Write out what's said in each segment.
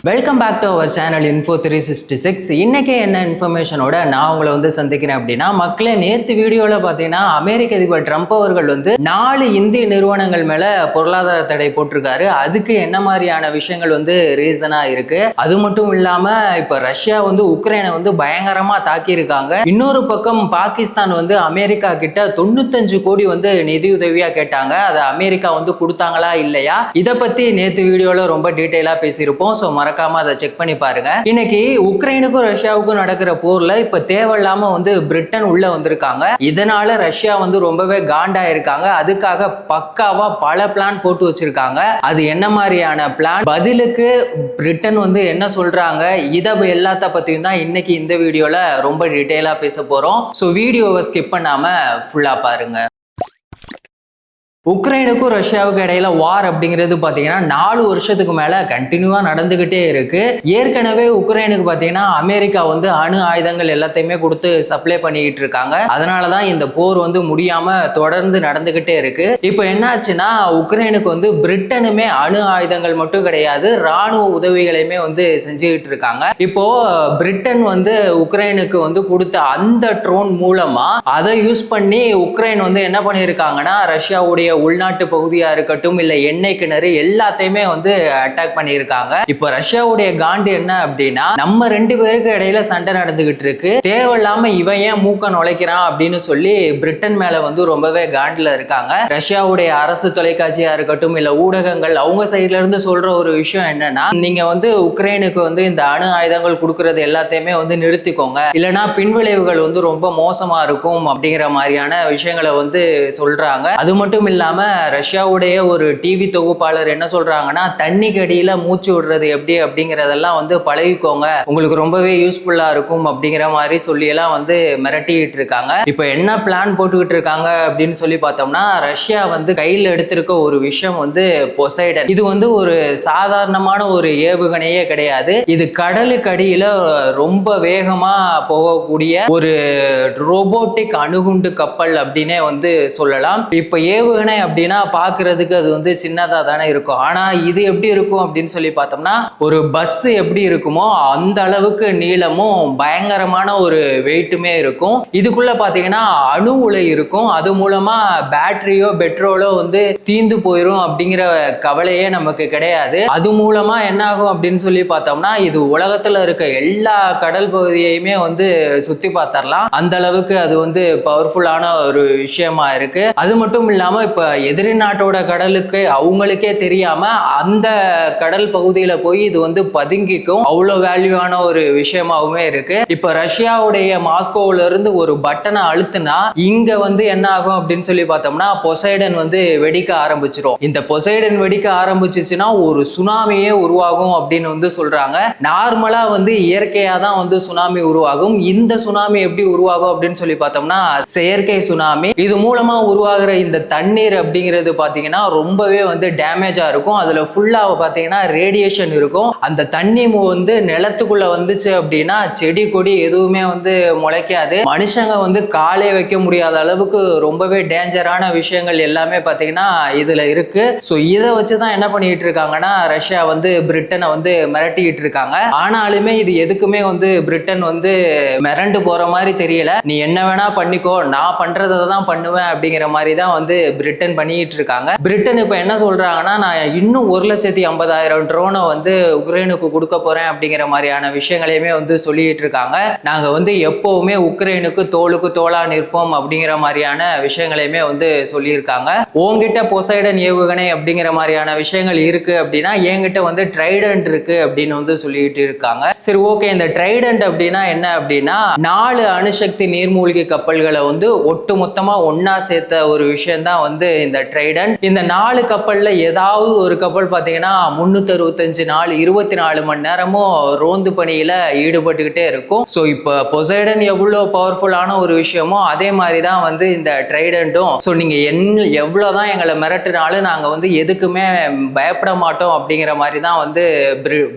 Welcome back to our channel info 366. இன்னைக்கு என்ன இன்ஃபர்மேஷனோட நான் உங்களை சந்திக்கிறேன் அப்படின்னா, மக்களே நேற்று வீடியோவில் பார்த்தீங்கன்னா அமெரிக்க அதிபர் ட்ரம்ப் அவர்கள் 4 இந்திய நிறுவனங்கள் மேல பொருளாதார தடை போட்டிருக்காரு. அதுக்கு என்ன மாதிரியான விஷயங்கள் ரீசனா இருக்கு. அது மட்டும் இல்லாம இப்ப ரஷ்யா உக்ரைனை பயங்கரமா தாக்கி இருக்காங்க. இன்னொரு பக்கம் பாகிஸ்தான் அமெரிக்கா கிட்ட 95 கோடி நிதியுதவியா கேட்டாங்க. அதை அமெரிக்கா கொடுத்தாங்களா இல்லையா, இதை பத்தி நேற்று வீடியோல ரொம்ப டீட்டெயிலா பேசியிருப்போம். ஸோ மறக்காம அதை செக் பண்ணி பாருங்க. இன்னைக்கு உக்ரைனுக்கும் ரஷ்யாவுக்கும் நடக்கிற போர்ல இப்ப தேவையில்லாம பிரிட்டன் உள்ள வந்திருக்காங்க. இதனால ரஷ்யா ரொம்பவே காண்டா இருக்காங்க. அதுக்காக பக்காவா பல பிளான் போட்டு வச்சிருக்காங்க. அது என்ன மாதிரியான பிளான், பதிலுக்கு பிரிட்டன் என்ன சொல்றாங்க, இதை எல்லாத்த பத்தியும் தான் இன்னைக்கு இந்த வீடியோல ரொம்ப டீட்டெயிலா பேச போறோம். ஸோ வீடியோவை ஸ்கிப் பண்ணாம ஃபுல்லா பாருங்க. உக்ரைனுக்கும் ரஷ்யாவுக்கும் இடையில வார் அப்படிங்கிறது பாத்தீங்கன்னா 4 வருஷத்துக்கு மேல கண்டினியூவா நடந்துகிட்டே இருக்கு. ஏற்கனவே உக்ரைனுக்கு பாத்தீங்கன்னா அமெரிக்கா அணு ஆயுதங்கள் எல்லாத்தையுமே கொடுத்து சப்ளை பண்ணிட்டு இருக்காங்க. அதனாலதான் இந்த போர் முடியாம தொடர்ந்து நடந்துகிட்டே இருக்கு. இப்போ என்னாச்சுன்னா, உக்ரைனுக்கு பிரிட்டனுமே அணு ஆயுதங்கள் மட்டும் கிடையாது, ராணுவ உதவிகளையுமே செஞ்சுக்கிட்டு இருக்காங்க. இப்போ பிரிட்டன் உக்ரைனுக்கு கொடுத்த அந்த ட்ரோன் மூலமா அதை யூஸ் பண்ணி உக்ரைன் என்ன பண்ணிருக்காங்கன்னா, ரஷ்யாவுடைய உள்நாட்டு பகுதியா இருக்கட்டும், இல்ல எண்ணெய் கிணறு எல்லாத்தையுமே அட்டாக் பண்ணியிருக்காங்க. இப்ப ரஷ்யாவுடைய காண்டு என்ன அப்படின்னா, நம்ம 2 பேருக்கு இடையில சண்டை நடந்துகிட்டு இருக்கு, தேவையில்லாம இவன் ஏன் மூக்க நுழைக்கிறான் அப்படின்னு சொல்லி பிரிட்டன் மேல ரொம்பவே காண்டுல இருக்காங்க. ரஷ்யாவுடைய அரசு தொலைக்காட்சியா இருக்கட்டும், இல்ல ஊடகங்கள் அவங்க சைட்ல இருந்து சொல்ற ஒரு விஷயம் என்னன்னா, நீங்க உக்ரைனுக்கு இந்த அணு ஆயுதங்கள் கொடுக்கறது எல்லாத்தையுமே நிறுத்திக்கோங்க, இல்லைன்னா பின்விளைவுகள் ரொம்ப மோசமா இருக்கும் அப்படிங்கிற மாதிரியான விஷயங்களை சொல்றாங்க. அது மட்டும் இல்ல, ரஷ்யாவுடைய ஒரு டிவி தொகுப்பாளர் என்ன சொல்றாங்கன்னா, தண்ணிக்கு அடியில மூச்சு விடுறது எப்படி அப்படிங்கறதெல்லாம் பழகிக்கோங்க, உங்களுக்கு ரொம்பவே யூஸ்ஃபுல்லா இருக்கும் அப்படிங்கிற மாதிரி சொல்லி எல்லாம் மிரட்டிட்டு இருக்காங்க. இப்ப என்ன பிளான் போட்டுக்கிட்டு இருக்காங்க அப்படின்னு சொல்லி பார்த்தோம்னா, ரஷ்யா கையில் எடுத்திருக்க ஒரு விஷயம் பொசைடன். இது ஒரு சாதாரணமான ஒரு ஏவுகணையே கிடையாது. இது கடலுக்கு அடியில ரொம்ப வேகமா போகக்கூடிய ஒரு ரோபோட்டிக் அணுகுண்டு கப்பல் அப்படின்னே சொல்லலாம். இப்ப ஏவுகணை அப்படின்னா பாக்குறதுக்கு அது சின்னதா தானே இருக்கும். ஆனா இது எப்படி இருக்கும் அப்படின்னு சொல்லி பார்த்தோம்னா, ஒரு பஸ் எப்படி இருக்குமோ அந்த அளவுக்கு நீளமும் பயங்கரமான ஒரு வெயிட்டுமே இருக்கும். இதுக்குள்ள பாத்தீங்கன்னா அணு உலை இருக்கும். அது மூலமா பேட்டரியோ பெட்ரோலோ தீந்து போயிரும் அப்படிங்கிற கவலையே நமக்கு கிடையாது. அது மூலமா என்ன ஆகும் அப்படின்னு சொல்லி பார்த்தோம்னா, இது உலகத்துல இருக்க எல்லா கடல் பகுதியையுமே சுத்தி பார்த்தரலாம். அந்த அளவுக்கு அது பவர்ஃபுல்லான ஒரு விஷயமா இருக்கு. அது மட்டும் இல்லாம இப்ப எதிரி நாட்டோட கடலுக்கு அவங்களுக்கே தெரியாம அந்த கடல் பகுதியில போய் இது பதுங்கிக்கும். அவ்வளவு வேல்யூவான ஒரு விஷயமாவுமே இருக்கு. இப்ப ரஷ்யாவுடைய மாஸ்கோல இருந்து ஒரு பட்டனை அழுத்தினா இங்க என்ன ஆகும் அப்படின்னு சொல்லி பார்த்தோம்னா, பொசைடன் வெடிக்க ஆரம்பிச்சிடும். இந்த பொசைடன் வெடிக்க ஆரம்பிச்சிச்சுன்னா ஒரு சுனாமியே உருவாகும் அப்படின்னு சொல்றாங்க. நார்மலா இயற்கையா தான் சுனாமி உருவாகும். இந்த சுனாமி எப்படி உருவாகும் அப்படின்னு சொல்லி பார்த்தோம்னா, செயற்கை சுனாமி. இது மூலமா உருவாகிற இந்த தண்ணீர் அப்படிங்கிறது பாத்தீங்கன்னா ரொம்பவே டேமேஜா இருக்கும். அதுல ஃபுல்லா பாத்தீங்கன்னா ரேடியேஷன் இருக்கும். அந்த தண்ணி நிலத்துக்குள்ள வந்துச்சு அப்படின்னா செடி கொடி எதுவுமே முளைக்காது. மனுஷங்க காலே வைக்க முடியாத அளவுக்கு ரொம்பவே டேஞ்சரான விஷயங்கள் எல்லாமே பாத்தீங்கன்னா இதுல இருக்கு. சோ இதை வச்சுதான் என்ன பண்ணிட்டு இருக்காங்கன்னா, ரஷ்யா பிரிட்டனை மிரட்டிட்டு இருக்காங்க. ஆனாலுமே இது எதுக்குமே பிரிட்டன் மிரண்டு போற மாதிரி தெரியல. நீ என்ன வேணா பண்ணிக்கோ, நான் பண்றதை தான் பண்ணுவேன் அப்படிங்கிற மாதிரி தான் பிரிட்டன் பண்ணிட்டு இருக்காங்க. பிரிட்டன் இப்ப என்ன சொல்றாங்கன்னா, நான் இன்னும் 1,50,000 ட்ரோனை உக்ரைனுக்கு கொடுக்க போறேன் அப்படிங்கிற மாதிரியான விஷயங்களையுமே சொல்லிட்டு இருக்காங்க. நாங்க எப்பவுமே உக்ரைனுக்கு தோளுக்கு தோளா நிற்போம் அப்படிங்கிற மாதிரியான விஷயங்களையுமே சொல்லியிருக்காங்க. உங்ககிட்ட பொசைடன் ஏவுகணை அப்படிங்கிற மாதிரியான விஷயங்கள் இருக்கு அப்படின்னா, என்கிட்ட ட்ரைடன்ட் இருக்கு அப்படின்னு சொல்லிட்டு இருக்காங்க. சரி, ஓகே, இந்த ட்ரைடன்ட் அப்படின்னா என்ன அப்படின்னா, 4 அணுசக்தி நீர்மூழ்கி கப்பல்களை ஒட்டு மொத்தமா ஒன்னா சேர்த்த ஒரு விஷயம் தான் இந்த ட்ரைடன்ட். இந்த 4 கப்பல்ல ஏதாவது ஒரு கப்பல் பாத்தீங்கன்னா 365 நாள் 24 மணி நேரமும் ரோந்து பணியில ஈடுபட்டுக்கிட்டே இருக்கும். ஸோ இப்போ பொசைடன் எவ்வளவு பவர்ஃபுல்லான ஒரு விஷயமோ அதே மாதிரி தான் இந்த ட்ரைடன்ட்டும். ஸோ நீங்க எவ்வளவுதான் எங்களை மிரட்டினாலும் நாங்க எதுக்குமே பயப்பட மாட்டோம் அப்படிங்கிற மாதிரி தான்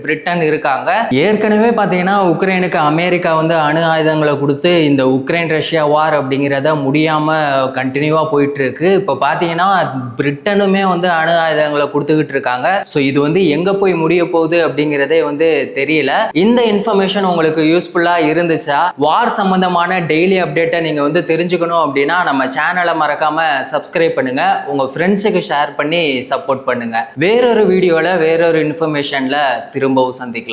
பிரிட்டன் இருக்காங்க. ஏற்கனவே பாத்தீங்கன்னா உக்ரைனுக்கு அமெரிக்கா அணு ஆயுதங்களை கொடுத்து இந்த உக்ரைன் ரஷ்யா வார் அப்படிங்கிறத முடியாம கண்டினியூவா போயிட்டு இருக்கு. இப்ப பார்த்தீங்கன்னா பிரிட்டனுமே வந்து அணு ஆயுதங்களை கொடுத்துக்கிட்டு இருக்காங்க. ஸோ இது வந்து எங்க போய் முடிய போகுது அப்படிங்கிறதே வந்து தெரியல. இந்த இன்ஃபர்மேஷன் உங்களுக்கு யூஸ்ஃபுல்லா இருந்துச்சா, வார் சம்பந்தமான டெய்லி அப்டேட்டை நீங்க வந்து தெரிஞ்சுக்கணும் அப்படின்னா நம்ம சேனலை மறக்காம சப்ஸ்கிரைப் பண்ணுங்க, உங்க ஃப்ரெண்ட்ஸுக்கு ஷேர் பண்ணி சப்போர்ட் பண்ணுங்க. வேறொரு வீடியோல வேறொரு இன்ஃபர்மேஷன்ல திரும்பவும் சந்திக்கலாம்.